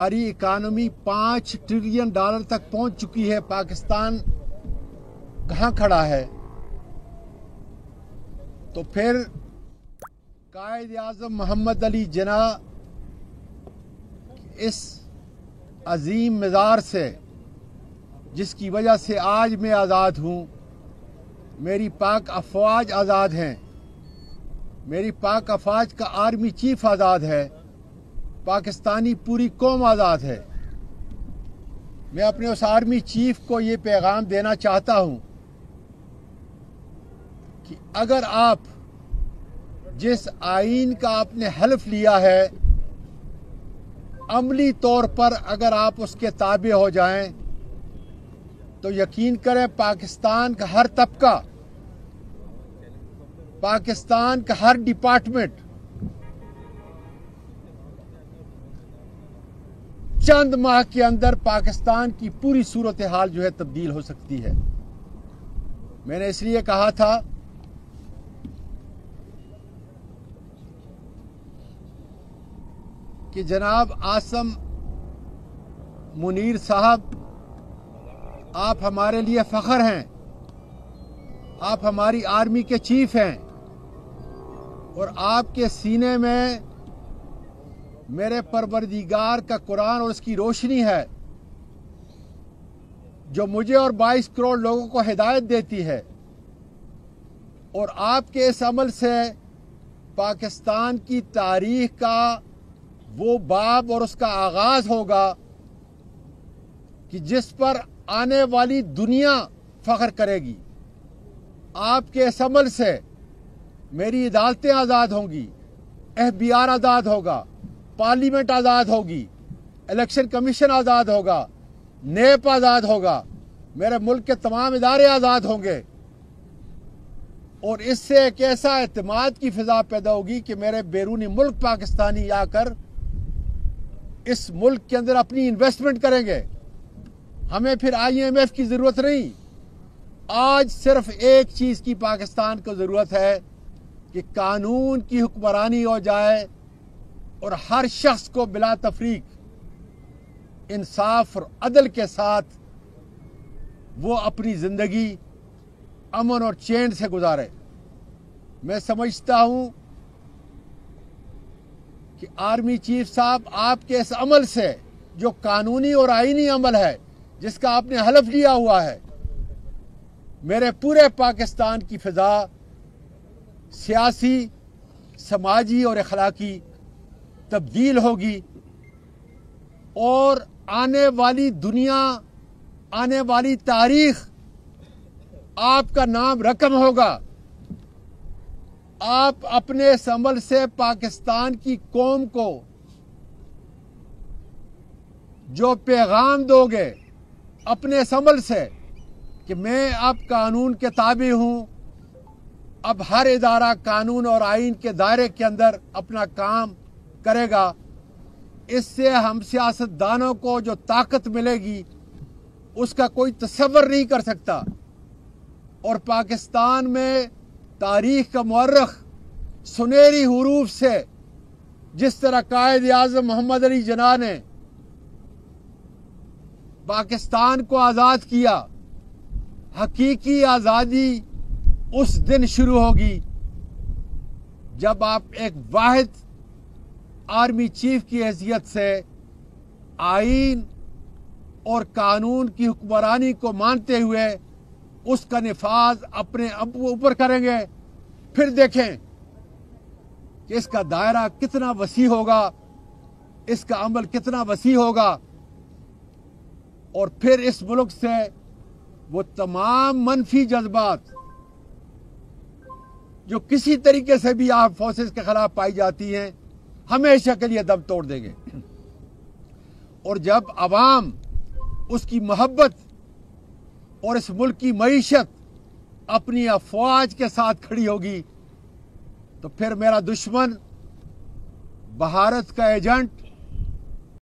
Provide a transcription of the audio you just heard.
हमारी economy $5 trillion तक पहुंच चुकी है। पाकिस्तान कहां खड़ा है? तो फिर कायद-ए-आज़म मोहम्मद अली जिन्ना इस अजीम मज़ार से, जिसकी वजह से आज मैं आज़ाद हूँ, मेरी पाक अफवाज आज़ाद हैं, मेरी पाक अफवाज का आर्मी चीफ आज़ाद है, पाकिस्तानी पूरी कौम आज़ाद है। मैं अपने उस आर्मी चीफ को ये पैगाम देना चाहता हूँ कि अगर आप जिस आईन का आपने हल्फ लिया है, अमली तौर पर अगर आप उसके ताबे हो जाएं, तो यकीन करें पाकिस्तान का हर तबका, पाकिस्तान का हर डिपार्टमेंट चंद माह के अंदर पाकिस्तान की पूरी सूरत हाल जो है तब्दील हो सकती है। मैंने इसलिए कहा था कि जनाब आसम मुनीर साहब, आप हमारे लिए फख्र हैं, आप हमारी आर्मी के चीफ हैं और आपके सीने में मेरे परवरदिगार का कुरान और उसकी रोशनी है, जो मुझे और 22 करोड़ लोगों को हिदायत देती है। और आपके इस अमल से पाकिस्तान की तारीख का वो बाब और उसका आगाज होगा कि जिस पर आने वाली दुनिया फख्र करेगी। आपके इस अमल से मेरी अदालतें आज़ाद होंगी, FBI आज़ाद होगा, पार्लियामेंट आज़ाद होगी, इलेक्शन कमीशन आज़ाद होगा, नेप आज़ाद होगा, मेरे मुल्क के तमाम इदारे आज़ाद होंगे। और इससे एक ऐसा एतमाद की फिजा पैदा होगी कि मेरे बैरूनी मुल्क पाकिस्तानी आकर इस मुल्क के अंदर अपनी इन्वेस्टमेंट करेंगे। हमें फिर IMF की ज़रूरत नहीं। आज सिर्फ एक चीज़ की पाकिस्तान को ज़रूरत है कि कानून की हुक्मरानी हो जाए और हर शख्स को बिला तफरीक इंसाफ और अदल के साथ वो अपनी ज़िंदगी अमन और चैन से गुजारे। मैं समझता हूँ कि आर्मी चीफ साहब, आपके इस अमल से, जो कानूनी और आईनी अमल है जिसका आपने हलफ लिया हुआ है, मेरे पूरे पाकिस्तान की फिजा सियासी, समाजी और अखलाकी तब्दील होगी और आने वाली दुनिया, आने वाली तारीख आपका नाम रकम होगा। आप अपने इस अमल से पाकिस्तान की कौम को जो पैगाम दोगे अपने इस अमल से कि मैं अब कानून के ताबे हूं, अब हर इदारा कानून और आईन के दायरे के अंदर अपना काम करेगा, इससे हम सियासतदानों को जो ताकत मिलेगी उसका कोई तसव्वुर नहीं कर सकता। और पाकिस्तान में तारीख का मुअर्रिख सुनहरी हुरूफ से जिस तरह कायद-ए-आज़म मोहम्मद अली जिन्ना ने पाकिस्तान को आज़ाद किया, हकीकी आज़ादी उस दिन शुरू होगी जब आप एक वाहिद आर्मी चीफ की हैसियत से आईन और कानून की हुक्मरानी को मानते हुए उसका निफाज अपने ऊपर करेंगे। फिर देखें कि इसका दायरा कितना वसी होगा, इसका अमल कितना वसी होगा। और फिर इस मुल्क से वो तमाम मनफी जज्बात जो किसी तरीके से भी आर्म फोर्सेस के खिलाफ पाई जाती हैं, हमेशा के लिए दम तोड़ देंगे। और जब अवाम उसकी मोहब्बत और इस मुल्क की मईशत अपनी अफवाज के साथ खड़ी होगी, तो फिर मेरा दुश्मन, भारत का एजेंट,